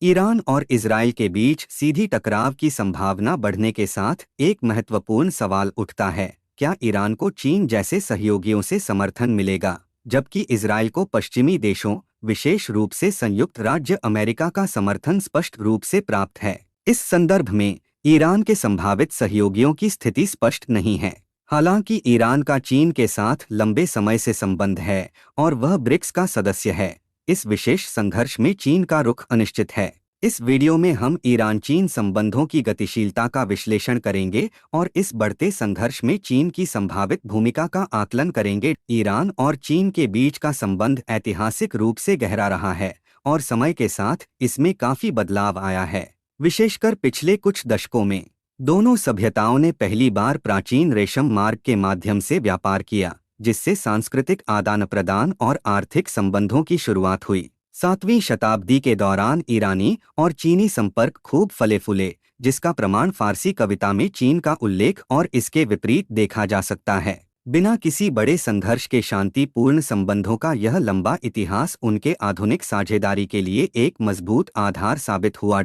Iran और Israel के बीच सीधी टकराव की संभावना बढ़ने के साथ एक महत्वपूर्ण सवाल उठता है, क्या ईरान को चीन जैसे सहयोगियों से समर्थन मिलेगा, जबकि इजराइल को पश्चिमी देशों, विशेष रूप से संयुक्त राज्य अमेरिका का समर्थन स्पष्ट रूप से प्राप्त है। इस संदर्भ में ईरान के संभावित सहयोगियों की स्थिति स्पष्ट नहीं है। हालांकि ईरान का चीन के साथ लंबे समय से संबंध है और वह ब्रिक्स का सदस्य है। इस विशेष संघर्ष में चीन का रुख अनिश्चित है। इस वीडियो में हम ईरान चीन संबंधों की गतिशीलता का विश्लेषण करेंगे और इस बढ़ते संघर्ष में चीन की संभावित भूमिका का आकलन करेंगे। ईरान और चीन के बीच का संबंध ऐतिहासिक रूप से गहरा रहा है और समय के साथ इसमें काफी बदलाव आया है। विशेषकर पिछले कुछ दशकों में दोनों सभ्यताओं ने पहली बार प्राचीन रेशम मार्ग के माध्यम से व्यापार किया, जिससे सांस्कृतिक आदान प्रदान और आर्थिक संबंधों की शुरुआत हुई। 7वीं शताब्दी के दौरान ईरानी और चीनी संपर्क खूब फले फूले, जिसका प्रमाण फारसी कविता में चीन का उल्लेख और इसके विपरीत देखा जा सकता है। बिना किसी बड़े संघर्ष के शांतिपूर्ण संबंधों का यह लंबा इतिहास उनके आधुनिक साझेदारी के लिए एक मजबूत आधार साबित हुआ।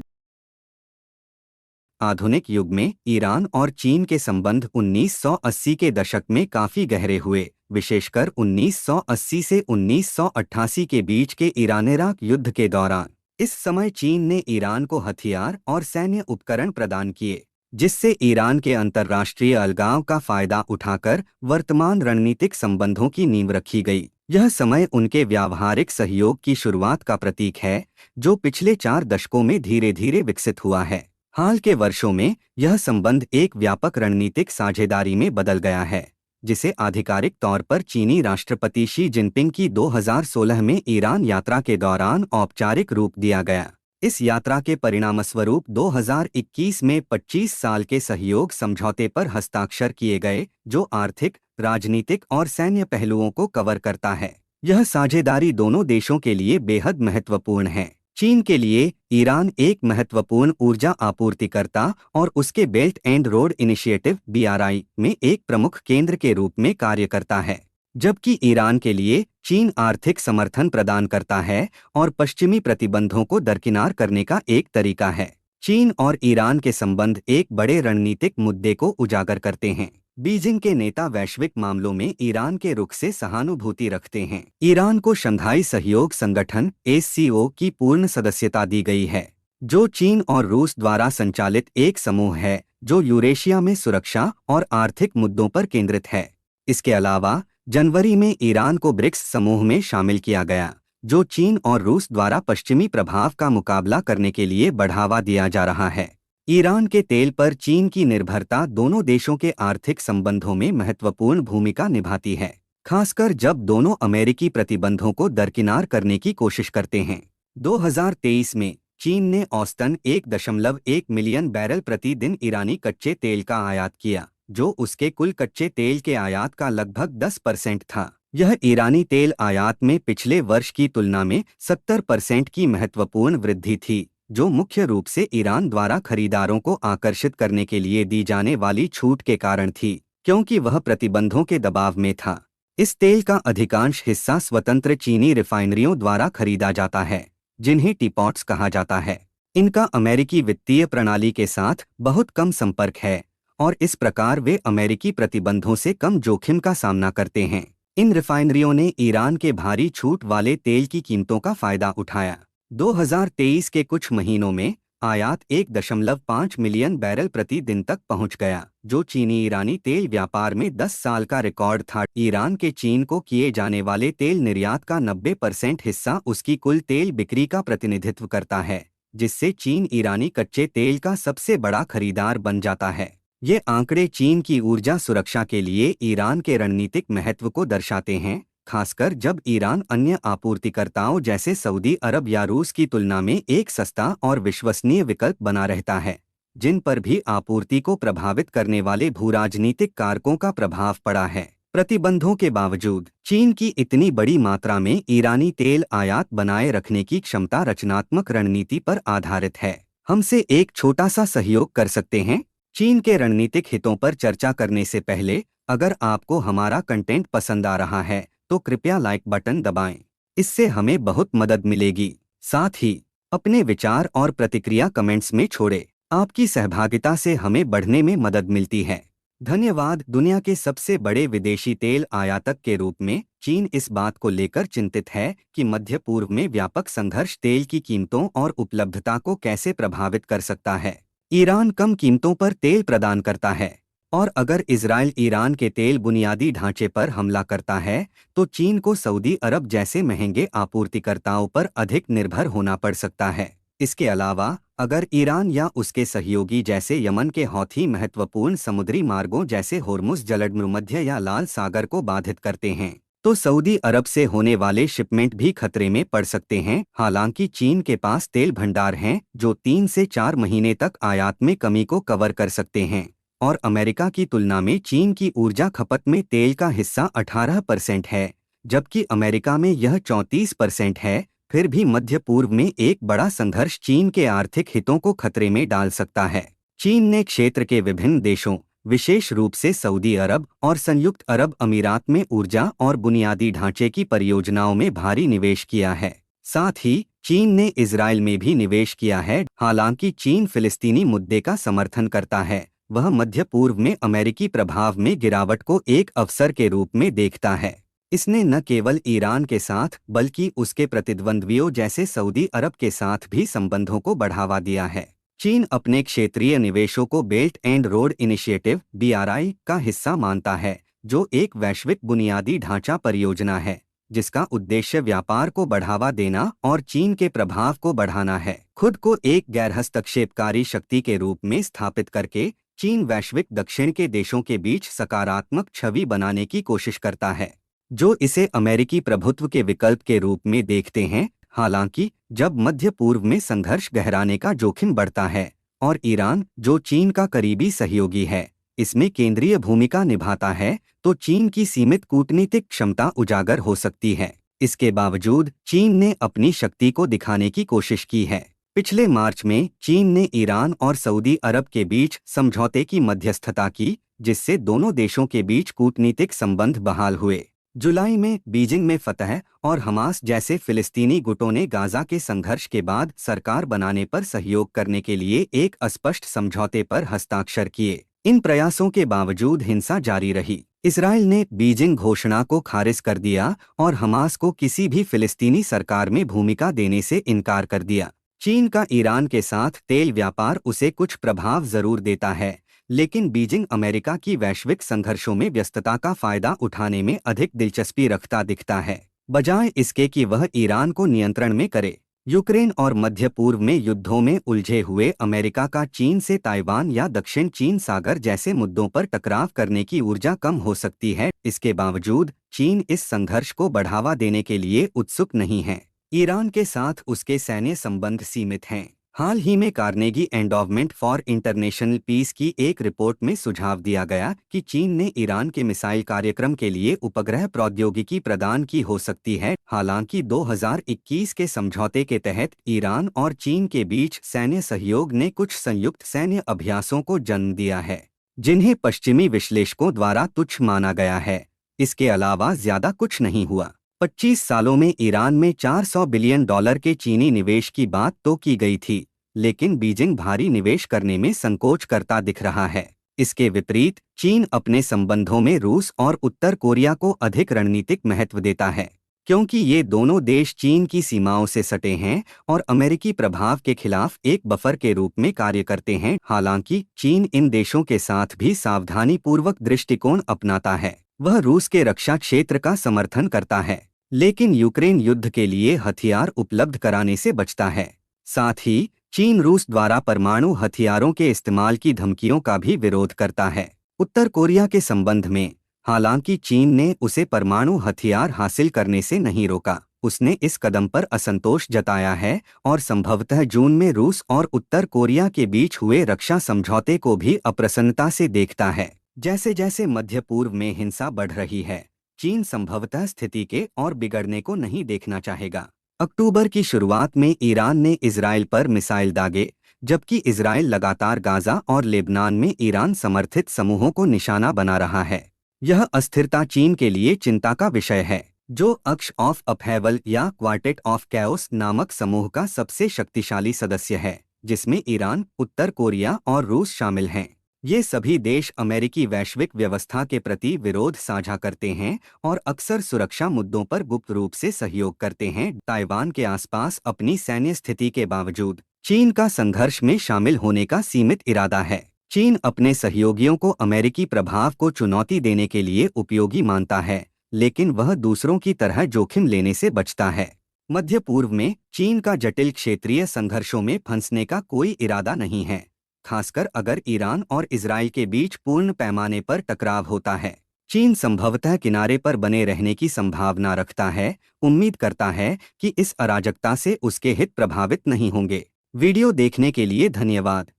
आधुनिक युग में ईरान और चीन के संबंध 1980 के दशक में काफी गहरे हुए, विशेषकर 1980 से 1988 के बीच के ईरान-इराक युद्ध के दौरान। इस समय चीन ने ईरान को हथियार और सैन्य उपकरण प्रदान किए, जिससे ईरान के अंतर्राष्ट्रीय अलगाव का फायदा उठाकर वर्तमान रणनीतिक संबंधों की नींव रखी गई। यह समय उनके व्यावहारिक सहयोग की शुरुआत का प्रतीक है, जो पिछले 4 दशकों में धीरे धीरे विकसित हुआ है। हाल के वर्षों में यह संबंध एक व्यापक रणनीतिक साझेदारी में बदल गया है, जिसे आधिकारिक तौर पर चीनी राष्ट्रपति शी जिनपिंग की 2016 में ईरान यात्रा के दौरान औपचारिक रूप दिया गया। इस यात्रा के परिणामस्वरूप 2021 में 25 साल के सहयोग समझौते पर हस्ताक्षर किए गए, जो आर्थिक, राजनीतिक और सैन्य पहलुओं को कवर करता है। यह साझेदारी दोनों देशों के लिए बेहद महत्वपूर्ण है। चीन के लिए ईरान एक महत्वपूर्ण ऊर्जा आपूर्तिकर्ता और उसके belt and road initiative (BRI) में एक प्रमुख केंद्र के रूप में कार्य करता है, जबकि ईरान के लिए चीन आर्थिक समर्थन प्रदान करता है और पश्चिमी प्रतिबंधों को दरकिनार करने का एक तरीका है। चीन और ईरान के संबंध एक बड़े रणनीतिक मुद्दे को उजागर करते हैं। बीजिंग के नेता वैश्विक मामलों में ईरान के रुख से सहानुभूति रखते हैं। ईरान को शंघाई सहयोग संगठन (SCO) की पूर्ण सदस्यता दी गई है, जो चीन और रूस द्वारा संचालित एक समूह है जो यूरेशिया में सुरक्षा और आर्थिक मुद्दों पर केंद्रित है। इसके अलावा जनवरी में ईरान को ब्रिक्स समूह में शामिल किया गया, जो चीन और रूस द्वारा पश्चिमी प्रभाव का मुकाबला करने के लिए बढ़ावा दिया जा रहा है। ईरान के तेल पर चीन की निर्भरता दोनों देशों के आर्थिक संबंधों में महत्वपूर्ण भूमिका निभाती है, खासकर जब दोनों अमेरिकी प्रतिबंधों को दरकिनार करने की कोशिश करते हैं। 2023 में चीन ने औसतन 1.1 मिलियन बैरल प्रति दिन ईरानी कच्चे तेल का आयात किया, जो उसके कुल कच्चे तेल के आयात का लगभग 10% था। यह ईरानी तेल आयात में पिछले वर्ष की तुलना में 70% की महत्वपूर्ण वृद्धि थी, जो मुख्य रूप से ईरान द्वारा खरीदारों को आकर्षित करने के लिए दी जाने वाली छूट के कारण थी, क्योंकि वह प्रतिबंधों के दबाव में था। इस तेल का अधिकांश हिस्सा स्वतंत्र चीनी रिफाइनरियों द्वारा खरीदा जाता है, जिन्हें टीपॉट्स कहा जाता है। इनका अमेरिकी वित्तीय प्रणाली के साथ बहुत कम संपर्क है और इस प्रकार वे अमेरिकी प्रतिबंधों से कम जोखिम का सामना करते हैं। इन रिफाइनरियों ने ईरान के भारी छूट वाले तेल की कीमतों का फायदा उठाया। 2023 के कुछ महीनों में आयात 1.5 मिलियन बैरल प्रति दिन तक पहुंच गया, जो चीनी ईरानी तेल व्यापार में 10 साल का रिकॉर्ड था। ईरान के चीन को किए जाने वाले तेल निर्यात का 90% हिस्सा उसकी कुल तेल बिक्री का प्रतिनिधित्व करता है, जिससे चीन ईरानी कच्चे तेल का सबसे बड़ा खरीदार बन जाता है। ये आंकड़े चीन की ऊर्जा सुरक्षा के लिए ईरान के रणनीतिक महत्व को दर्शाते हैं, खासकर जब ईरान अन्य आपूर्तिकर्ताओं जैसे सऊदी अरब या रूस की तुलना में एक सस्ता और विश्वसनीय विकल्प बना रहता है, जिन पर भी आपूर्ति को प्रभावित करने वाले भूराजनीतिक कारकों का प्रभाव पड़ा है। प्रतिबंधों के बावजूद चीन की इतनी बड़ी मात्रा में ईरानी तेल आयात बनाए रखने की क्षमता रचनात्मक रणनीति पर आधारित है। हमसे एक छोटा सा सहयोग कर सकते हैं। चीन के रणनीतिक हितों पर चर्चा करने से पहले, अगर आपको हमारा कंटेंट पसंद आ रहा है तो कृपया लाइक बटन दबाएं। इससे हमें बहुत मदद मिलेगी। साथ ही अपने विचार और प्रतिक्रिया कमेंट्स में छोड़े। आपकी सहभागिता से हमें बढ़ने में मदद मिलती है। धन्यवाद। दुनिया के सबसे बड़े विदेशी तेल आयातक के रूप में चीन इस बात को लेकर चिंतित है कि मध्य पूर्व में व्यापक संघर्ष तेल की कीमतों और उपलब्धता को कैसे प्रभावित कर सकता है। ईरान कम कीमतों पर तेल प्रदान करता है, और अगर इजराइल ईरान के तेल बुनियादी ढांचे पर हमला करता है तो चीन को सऊदी अरब जैसे महंगे आपूर्तिकर्ताओं पर अधिक निर्भर होना पड़ सकता है। इसके अलावा अगर ईरान या उसके सहयोगी जैसे यमन के हौथी महत्वपूर्ण समुद्री मार्गों जैसे होर्मुज जलसंधि या लाल सागर को बाधित करते हैं तो सऊदी अरब से होने वाले शिपमेंट भी खतरे में पड़ सकते हैं। हालांकि चीन के पास तेल भंडार हैं जो 3 से 4 महीने तक आयात में कमी को कवर कर सकते हैं, और अमेरिका की तुलना में चीन की ऊर्जा खपत में तेल का हिस्सा 18% है, जबकि अमेरिका में यह 34% है। फिर भी मध्य पूर्व में एक बड़ा संघर्ष चीन के आर्थिक हितों को खतरे में डाल सकता है। चीन ने क्षेत्र के विभिन्न देशों, विशेष रूप से सऊदी अरब और संयुक्त अरब अमीरात में ऊर्जा और बुनियादी ढांचे की परियोजनाओं में भारी निवेश किया है। साथ ही चीन ने इजराइल में भी निवेश किया है। हालांकि चीन फिलिस्तीनी मुद्दे का समर्थन करता है, वह मध्य पूर्व में अमेरिकी प्रभाव में गिरावट को एक अवसर के रूप में देखता है। इसने न केवल ईरान के साथ बल्कि उसके प्रतिद्वंद्वियों जैसे सऊदी अरब के साथ भी संबंधों को बढ़ावा दिया है। चीन अपने क्षेत्रीय निवेशों को belt and road initiative (BRI) का हिस्सा मानता है, जो एक वैश्विक बुनियादी ढांचा परियोजना है जिसका उद्देश्य व्यापार को बढ़ावा देना और चीन के प्रभाव को बढ़ाना है। खुद को एक गैर हस्तक्षेपकारी शक्ति के रूप में स्थापित करके चीन वैश्विक दक्षिण के देशों के बीच सकारात्मक छवि बनाने की कोशिश करता है, जो इसे अमेरिकी प्रभुत्व के विकल्प के रूप में देखते हैं। हालांकि जब मध्य पूर्व में संघर्ष गहराने का जोखिम बढ़ता है और ईरान, जो चीन का करीबी सहयोगी है, इसमें केंद्रीय भूमिका निभाता है, तो चीन की सीमित कूटनीतिक क्षमता उजागर हो सकती है। इसके बावजूद चीन ने अपनी शक्ति को दिखाने की कोशिश की है। पिछले मार्च में चीन ने ईरान और सऊदी अरब के बीच समझौते की मध्यस्थता की, जिससे दोनों देशों के बीच कूटनीतिक संबंध बहाल हुए। जुलाई में बीजिंग में फतह और हमास जैसे फिलिस्तीनी गुटों ने गाजा के संघर्ष के बाद सरकार बनाने पर सहयोग करने के लिए एक अस्पष्ट समझौते पर हस्ताक्षर किए। इन प्रयासों के बावजूद हिंसा जारी रही। इजराइल ने बीजिंग घोषणा को खारिज कर दिया और हमास को किसी भी फिलिस्तीनी सरकार में भूमिका देने से इनकार कर दिया। चीन का ईरान के साथ तेल व्यापार उसे कुछ प्रभाव जरूर देता है, लेकिन बीजिंग अमेरिका की वैश्विक संघर्षों में व्यस्तता का फायदा उठाने में अधिक दिलचस्पी रखता दिखता है, बजाय इसके कि वह ईरान को नियंत्रण में करे। यूक्रेन और मध्य पूर्व में युद्धों में उलझे हुए अमेरिका का चीन से ताइवान या दक्षिण चीन सागर जैसे मुद्दों पर टकराव करने की ऊर्जा कम हो सकती है। इसके बावजूद चीन इस संघर्ष को बढ़ावा देने के लिए उत्सुक नहीं है। ईरान के साथ उसके सैन्य संबंध सीमित हैं। हाल ही में Carnegie Endowment for International Peace की एक रिपोर्ट में सुझाव दिया गया कि चीन ने ईरान के मिसाइल कार्यक्रम के लिए उपग्रह प्रौद्योगिकी प्रदान की हो सकती है। हालांकि 2021 के समझौते के तहत ईरान और चीन के बीच सैन्य सहयोग ने कुछ संयुक्त सैन्य अभ्यासों को जन्म दिया है, जिन्हें पश्चिमी विश्लेषकों द्वारा तुच्छ माना गया है। इसके अलावा ज्यादा कुछ नहीं हुआ। 25 सालों में ईरान में $400 बिलियन के चीनी निवेश की बात तो की गई थी, लेकिन बीजिंग भारी निवेश करने में संकोच करता दिख रहा है। इसके विपरीत चीन अपने संबंधों में रूस और उत्तर कोरिया को अधिक रणनीतिक महत्व देता है, क्योंकि ये दोनों देश चीन की सीमाओं से सटे हैं और अमेरिकी प्रभाव के खिलाफ एक बफर के रूप में कार्य करते हैं। हालांकि चीन इन देशों के साथ भी सावधानीपूर्वक दृष्टिकोण अपनाता है। वह रूस के रक्षा क्षेत्र का समर्थन करता है, लेकिन यूक्रेन युद्ध के लिए हथियार उपलब्ध कराने से बचता है। साथ ही चीन रूस द्वारा परमाणु हथियारों के इस्तेमाल की धमकियों का भी विरोध करता है। उत्तर कोरिया के संबंध में हालांकि चीन ने उसे परमाणु हथियार हासिल करने से नहीं रोका। उसने इस कदम पर असंतोष जताया है और संभवतः जून में रूस और उत्तर कोरिया के बीच हुए रक्षा समझौते को भी अप्रसन्नता से देखता है। जैसे जैसे मध्य पूर्व में हिंसा बढ़ रही है, चीन संभवतः स्थिति के और बिगड़ने को नहीं देखना चाहेगा। अक्टूबर की शुरुआत में ईरान ने इजराइल पर मिसाइल दागे, जबकि इजराइल लगातार गाजा और लेबनान में ईरान समर्थित समूहों को निशाना बना रहा है। यह अस्थिरता चीन के लिए चिंता का विषय है। जो अक्ष ऑफ अपहेवल या क्वार्टेट ऑफ कैओस नामक समूह का सबसे शक्तिशाली सदस्य है, जिसमें ईरान, उत्तर कोरिया और रूस शामिल हैं। ये सभी देश अमेरिकी वैश्विक व्यवस्था के प्रति विरोध साझा करते हैं और अक्सर सुरक्षा मुद्दों पर गुप्त रूप से सहयोग करते हैं। ताइवान के आसपास अपनी सैन्य स्थिति के बावजूद चीन का संघर्ष में शामिल होने का सीमित इरादा है। चीन अपने सहयोगियों को अमेरिकी प्रभाव को चुनौती देने के लिए उपयोगी मानता है, लेकिन वह दूसरों की तरह जोखिम लेने से बचता है। मध्य पूर्व में चीन का जटिल क्षेत्रीय संघर्षों में फंसने का कोई इरादा नहीं है, खासकर अगर ईरान और इजराइल के बीच पूर्ण पैमाने पर टकराव होता है। चीन संभवतः किनारे पर बने रहने की संभावना रखता है, उम्मीद करता है कि इस अराजकता से उसके हित प्रभावित नहीं होंगे। वीडियो देखने के लिए धन्यवाद।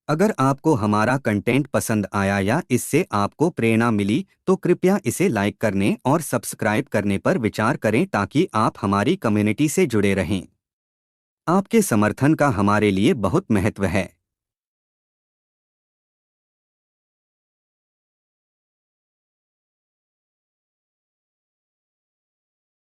अगर आपको हमारा कंटेंट पसंद आया या इससे आपको प्रेरणा मिली तो कृपया इसे लाइक करने और सब्सक्राइब करने पर विचार करें ताकि आप हमारी कम्युनिटी से जुड़े रहें। आपके समर्थन का हमारे लिए बहुत महत्व है।